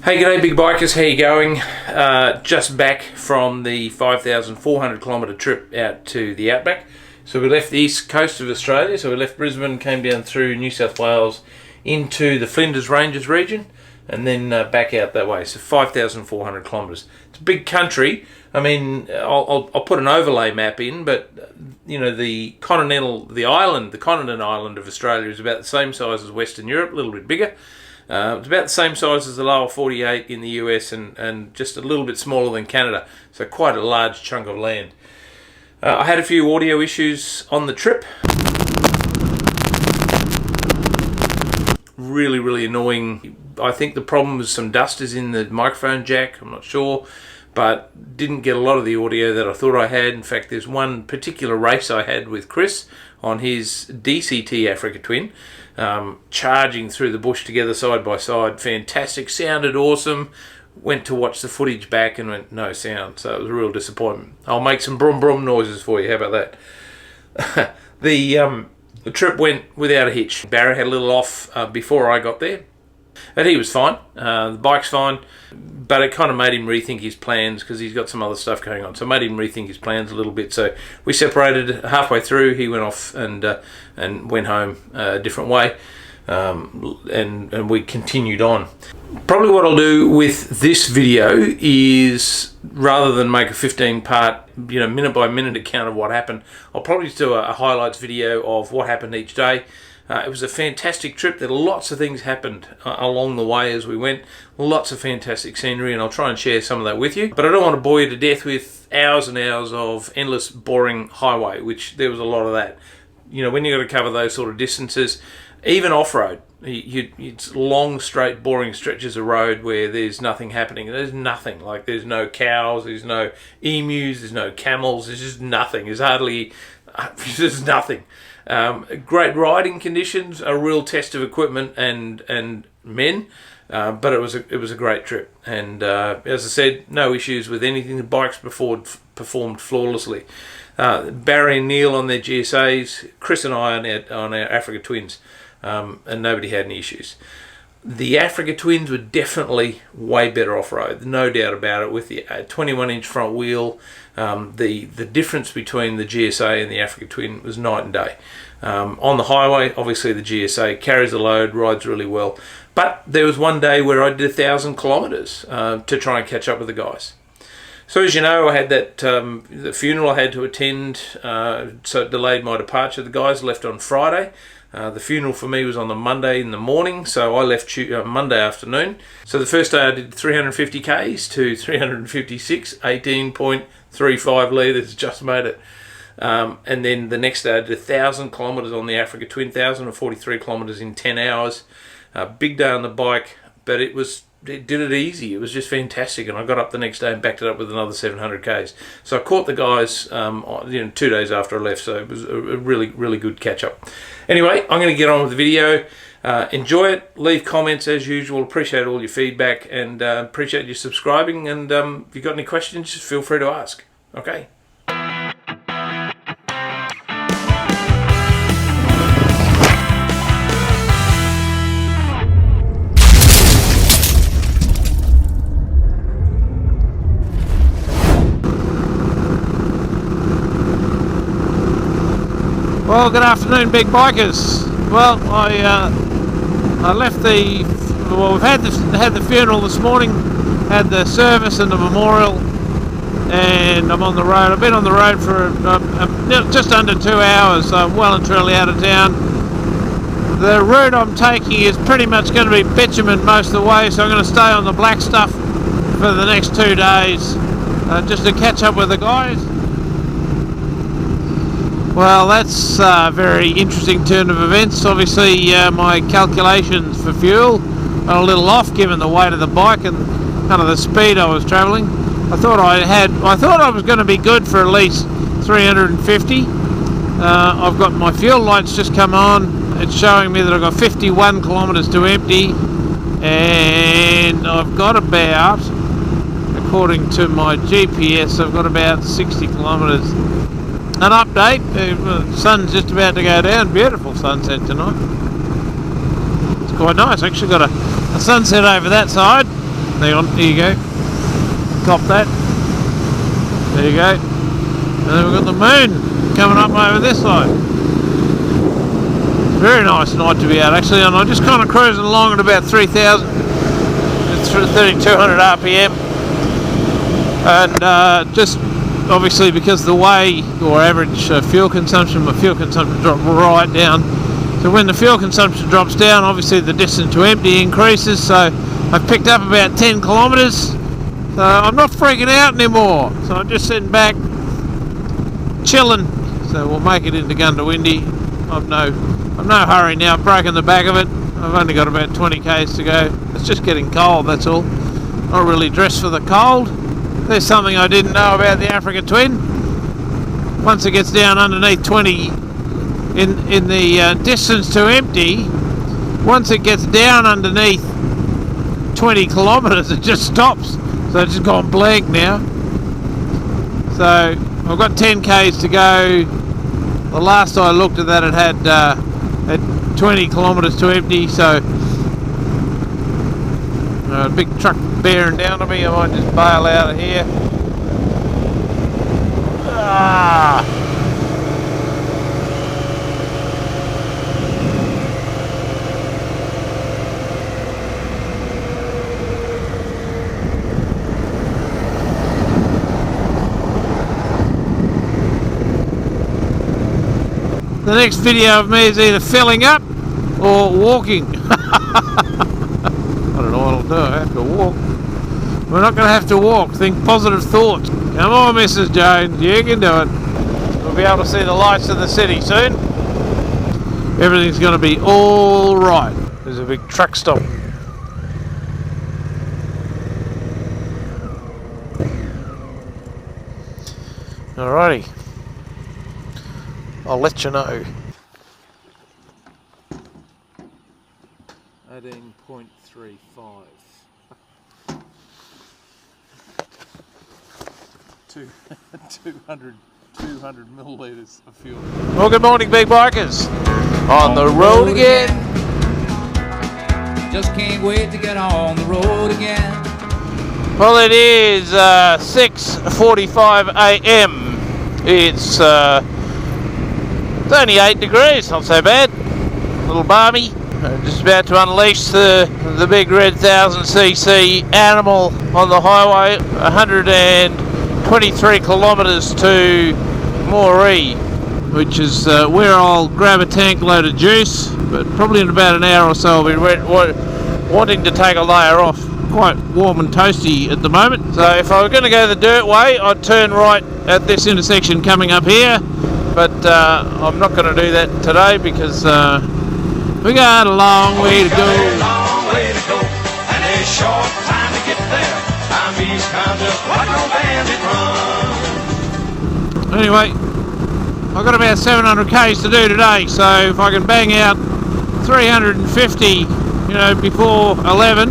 Hey, g'day big bikers, how you going? Just back from the 5,400 kilometre trip out to the Outback. So we left the east coast of Australia, so we left Brisbane, came down through New South Wales into the Flinders Ranges region, and then back out that way. So 5,400 kilometres. It's a big country. I mean, I'll put an overlay map in, but you know, the continent island of Australia is about the same size as Western Europe, a little bit bigger. It's about the same size as the lower 48 in the US and just a little bit smaller than Canada, so quite a large chunk of land. I had a few audio issues on the trip. Really annoying. I think the problem was some dust is in the microphone jack, I'm not sure, but didn't get a lot of the audio that I thought I had. In fact, there's one particular race I had with Chris on his DCT Africa Twin, charging through the bush together side by side. Fantastic, sounded awesome. Went to watch the footage back and went no sound, so it was a real disappointment. I'll make some brum brum noises for you, how about that? The trip went without a hitch. Barry had a little off before I got there, but he was fine. The bike's fine, but it kind of made him rethink his plans because he's got some other stuff going on. So it made him rethink his plans a little bit. So we separated halfway through. He went off and went home a different way, and we continued on. Probably what I'll do with this video is, rather than make a 15-part, minute by minute account of what happened, I'll probably just do a highlights video of what happened each day. It was a fantastic trip. There were lots of things happened along the way as we went. Lots of fantastic scenery, and I'll try and share some of that with you. But I don't want to bore you to death with hours and hours of endless, boring highway, which there was a lot of that. When you've got to cover those sort of distances, even off-road, it's long, straight, boring stretches of road where there's nothing happening. There's nothing. Like, there's no cows, there's no emus, there's no camels, there's just nothing. There's nothing. Great riding conditions, a real test of equipment and men, but it was a great trip. And as I said, no issues with anything. The bikes performed flawlessly. Barry and Neil on their GSAs, Chris and I on our Africa Twins, and nobody had any issues. The Africa Twins were definitely way better off-road, no doubt about it, with the 21-inch front wheel. The difference between the GSA and the Africa Twin was night and day. On the highway, obviously the GSA carries the load, rides really well. But there was one day where I did 1,000 kilometres to try and catch up with the guys. So as you know, I had the funeral I had to attend, so it delayed my departure. The guys left on Friday. The funeral for me was on the Monday in the morning, so I left Monday afternoon. So the first day I did 350 Ks to 356, 18.35 litres, just made it. And then the next day I did 1,000 kilometres on the Africa Twin, 1,043 kilometres in 10 hours. Big day on the bike, but it did it easy. It was just fantastic, and I got up the next day and backed it up with another 700 Ks. So I caught the guys 2 days after I left, so it was a really good catch-up. Anyway, I'm going to get on with the video. Enjoy it, leave comments as usual, appreciate all your feedback, and appreciate you subscribing, and if you've got any questions, just feel free to ask. Okay? Well, good afternoon, big bikers. Well, I left we've had the funeral this morning, had the service and the memorial, and I'm on the road. I've been on the road for just under 2 hours, so I'm well and truly out of town. The route I'm taking is pretty much going to be bitumen most of the way, so I'm going to stay on the black stuff for the next 2 days, just to catch up with the guys. Well, that's a very interesting turn of events. Obviously, my calculations for fuel are a little off given the weight of the bike and kind of the speed I was travelling. I thought I was going to be good for at least 350. I've got my fuel lights just come on. It's showing me that I've got 51 kilometres to empty, and I've got about, according to my GPS, I've got about 60 kilometres. An update, the sun's just about to go down. Beautiful sunset tonight. It's quite nice. Actually got a sunset over that side. hang on, here you go. Cop that. There you go. And then we've got the moon coming up over this side. Very nice night to be out actually, and I'm just kind of cruising along at about 3,000, it's 3,200 RPM, and just obviously because the way or average fuel consumption, my fuel consumption dropped right down. So when the fuel consumption drops down, obviously the distance to empty increases. So I've picked up about 10 kilometres. So I'm not freaking out anymore. So I'm just sitting back, chilling. So we'll make it into Gundawindi. I'm no hurry now. I've broken the back of it. I've only got about 20 k's to go. It's just getting cold, that's all. Not really dressed for the cold. There's something I didn't know about the Africa Twin. Once it gets down underneath 20 in the distance to empty, once it gets down underneath 20 kilometres, it just stops. So it's just gone blank now. So I've got 10 k's to go. The last I looked at that, it had 20 kilometres to empty. So a big truck bearing down on me. I might just bail out of here. The next video of me is either filling up or walking. I don't know what I'll do. I have to walk. We're not going to have to walk. Think positive thoughts. Come on, Mrs. Jones. You can do it. We'll be able to see the lights of the city soon. Everything's going to be all right. There's a big truck stop. Alrighty. I'll let you know. 18.35. 200 millilitres of fuel. Well, good morning, big bikers. On the road again. Just can't wait to get on the road again. Well, it is 6:45 a.m. It's only 8 degrees, not so bad. A little balmy. Just about to unleash the big red 1000cc animal on the highway. 123 kilometres to Moree, which is where I'll grab a tank load of juice. But probably in about an hour or so I'll be wanting to take a layer off. Quite warm and toasty at the moment. So if I were going to go the dirt way, I'd turn right at this intersection coming up here. But I'm not going to do that today because we got a long way to go. Long way to go, and a short time to get there. I'm east bound, just like no bandit run. Anyway, I've got about 700 k's to do today, so if I can bang out 350, before 11,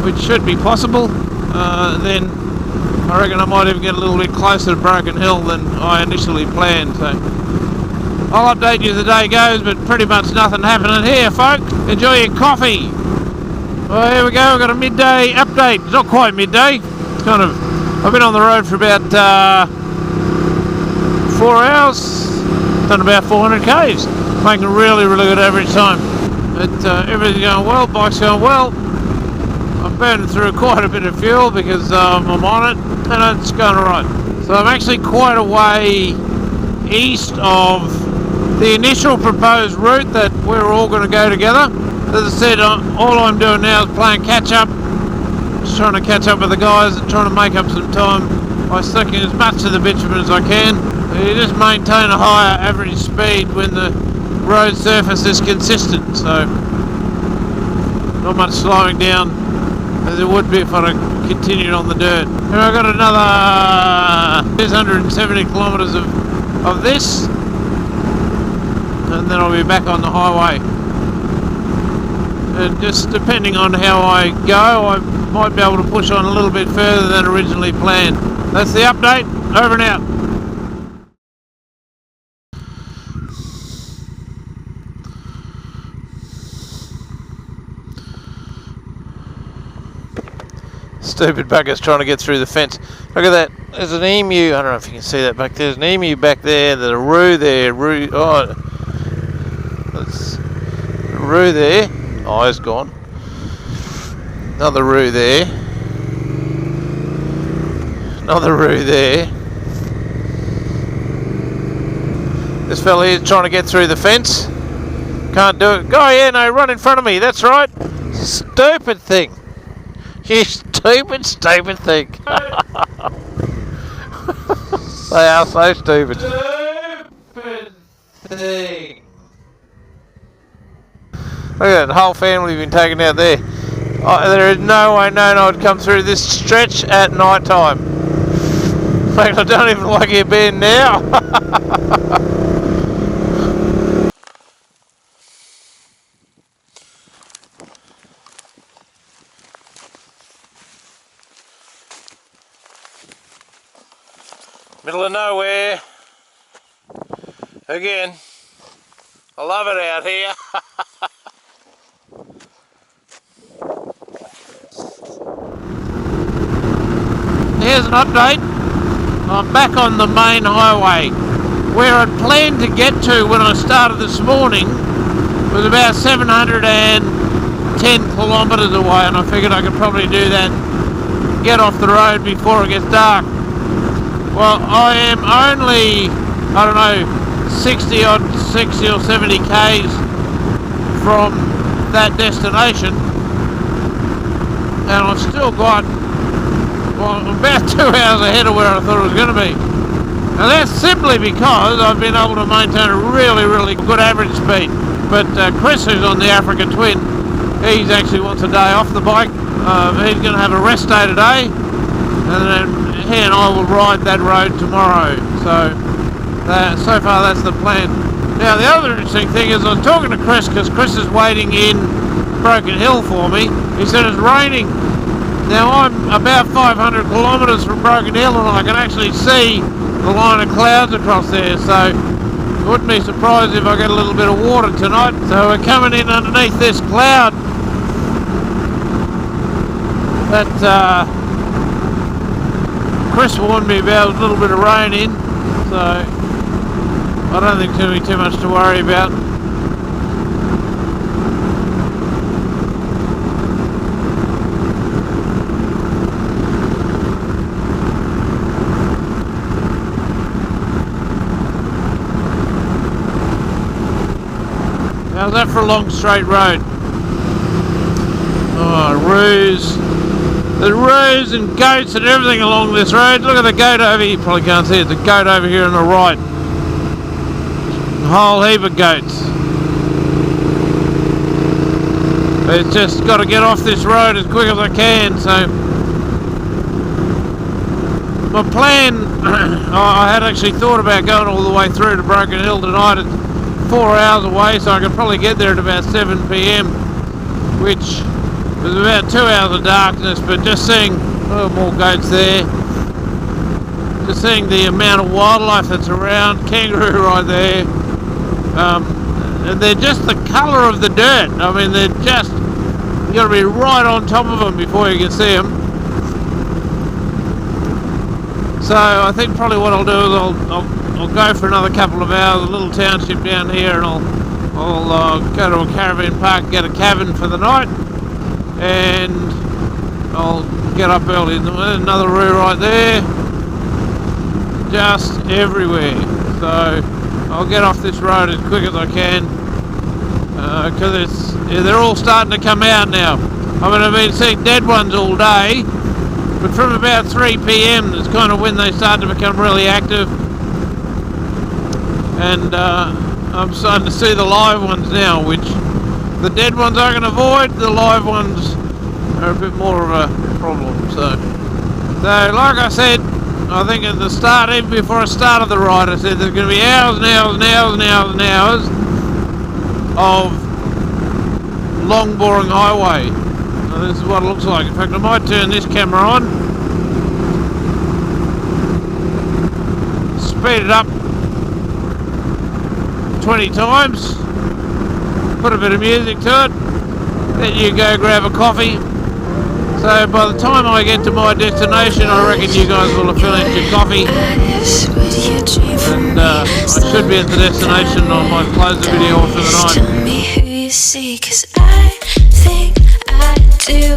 which should be possible, then I reckon I might even get a little bit closer to Broken Hill than I initially planned. So I'll update you as the day goes, but pretty much nothing happening here, folks. Enjoy your coffee. Well, here we go. We've got a midday update. It's not quite midday. It's I've been on the road for about 4 hours. Done about 400 k's. Making a really, really good average time. But everything's going well. Bike's going well. I'm burning through quite a bit of fuel because I'm on it, and it's going alright. So I'm actually quite a way east of the initial proposed route that we're all going to go together. As I said, all I'm doing now is playing catch up. Just trying to catch up with the guys and trying to make up some time by sticking as much of the bitumen as I can. You just maintain a higher average speed when the road surface is consistent, so not much slowing down as it would be if I continued on the dirt. And I've got another 670 kilometres of this, and then I'll be back on the highway. And just depending on how I go, I might be able to push on a little bit further than originally planned. That's the update. Over and out. Stupid bugger's trying to get through the fence. Look at that. There's an emu. I don't know if you can see that back there. There's an emu back there. There's a roo there. That's a roo there. Oh, it's gone. Another roo there. Another roo there. This fella here's trying to get through the fence. Can't do it. Oh yeah, no, run in front of me. That's right. Stupid thing. You stupid thing. They are so stupid. Stupid thing. Look at that, the whole family been taken out there. Oh, there is no way I'd come through this stretch at night time. In fact, I don't even like it being now. Middle of nowhere. Again. I love it out here. Here's an update. I'm back on the main highway. Where I'd planned to get to when I started this morning was about 710 kilometres away, and I figured I could probably do that, get off the road before it gets dark. Well, I am only, I don't know, 60 or 70 k's from that destination, and I've still got, well, I'm about 2 hours ahead of where I thought it was going to be. And that's simply because I've been able to maintain a really good average speed. But Chris, who's on the Africa Twin, he actually wants a day off the bike. He's going to have a rest day today, and then he and I will ride that road tomorrow. So far that's the plan. Now the other interesting thing is I was talking to Chris, because Chris is waiting in Broken Hill for me. He said it's raining. Now I'm about 500 kilometres from Broken Hill, and I can actually see the line of clouds across there, so I wouldn't be surprised if I get a little bit of water tonight. So we're coming in underneath this cloud that Chris warned me about, a little bit of rain in, so I don't think there's going to be too much to worry about. How's that for a long straight road? Oh, roos. There's roos and goats and everything along this road. Look at the goat over here. You probably can't see it. The goat over here on the right. A whole heap of goats. It's just got to get off this road as quick as I can. So my plan, I had actually thought about going all the way through to Broken Hill tonight. It's 4 hours away, so I could probably get there at about 7 p.m, which was about 2 hours of darkness. But just seeing, oh, more goats there, just seeing the amount of wildlife that's around, kangaroo right there, and they're just the colour of the dirt. I mean, they're just, you got to be right on top of them before you can see them. So I think probably what I'll do is I'll go for another couple of hours, a little township down here, and I'll go to a caravan park, get a cabin for the night, and I'll get up early. Another roo right there, just everywhere. So I'll get off this road as quick as I can, because they're all starting to come out now. I mean, I've been seeing dead ones all day, but from about 3 p.m. is kind of when they start to become really active. And I'm starting to see the live ones now, which the dead ones I can avoid, the live ones are a bit more of a problem. So like I said, I think at the start, even before I started the ride, I said there's going to be hours and hours and hours and hours and hours of long boring highway. And this is what it looks like. In fact, I might turn this camera on, speed it up 20 times, put a bit of music to it, then you go grab a coffee, So by the time I get to my destination, I reckon you guys will have finished your coffee. And I should be at the destination. I might close the video off for the night. Tell me who you see, 'cause I think I do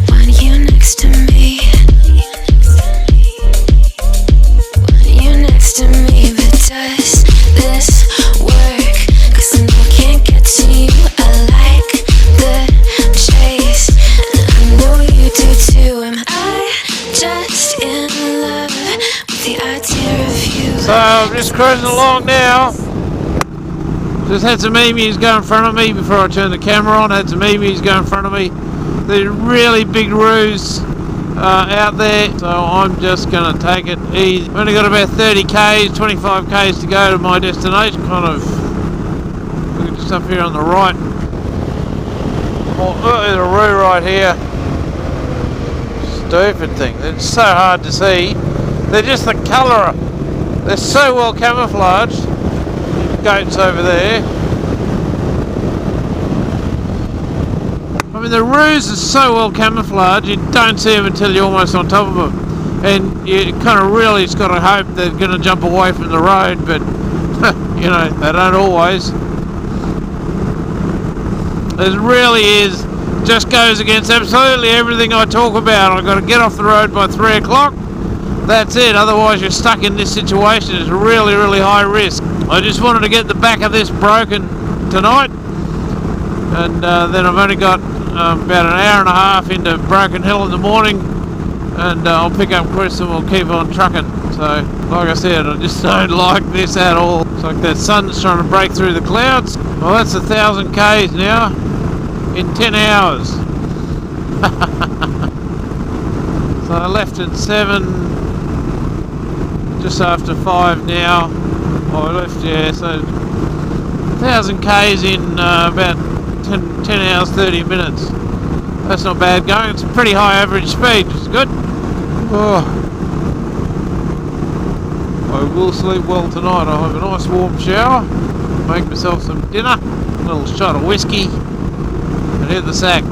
want you next to me. Want you next to me, but does this work? 'Cause I know I can't get to you. I like the chase, and I know you do too. Am I just in love with the idea of you? So I'm just cruising along now. Just had some emus go in front of me before I turned the camera on. Had some emus go in front of me. They're really big roos out there, so I'm just going to take it easy. I've only got about 30 k's, 25 k's to go to my destination. Kind of look just up here on the right. Oh, there's a roo right here. Stupid thing. They're so hard to see. They're just the colour. They're so well camouflaged. Goats over there. I mean, the roos are so well camouflaged, you don't see them until you're almost on top of them. And you kind of really just got to hope they're going to jump away from the road, but, you know, they don't always. It really is, just goes against absolutely everything I talk about. I've got to get off the road by 3 o'clock. That's it, otherwise you're stuck in this situation. It's really, really high risk. I just wanted to get the back of this broken tonight, and then I've only got about an hour and a half into Broken Hill in the morning, and I'll pick up Chris and we'll keep on trucking. So, like I said, I just don't like this at all. It's like that sun's trying to break through the clouds. Well, that's 1,000 k's now in 10 hours. So I left at 7. Just after 5 now. Oh, I left, yeah, so 1,000 k's in about 10 hours 30 minutes. That's not bad going. It's a pretty high average speed, which is good. Oh. I will sleep well tonight. I'll have a nice warm shower, make myself some dinner, a little shot of whiskey, and hit the sack.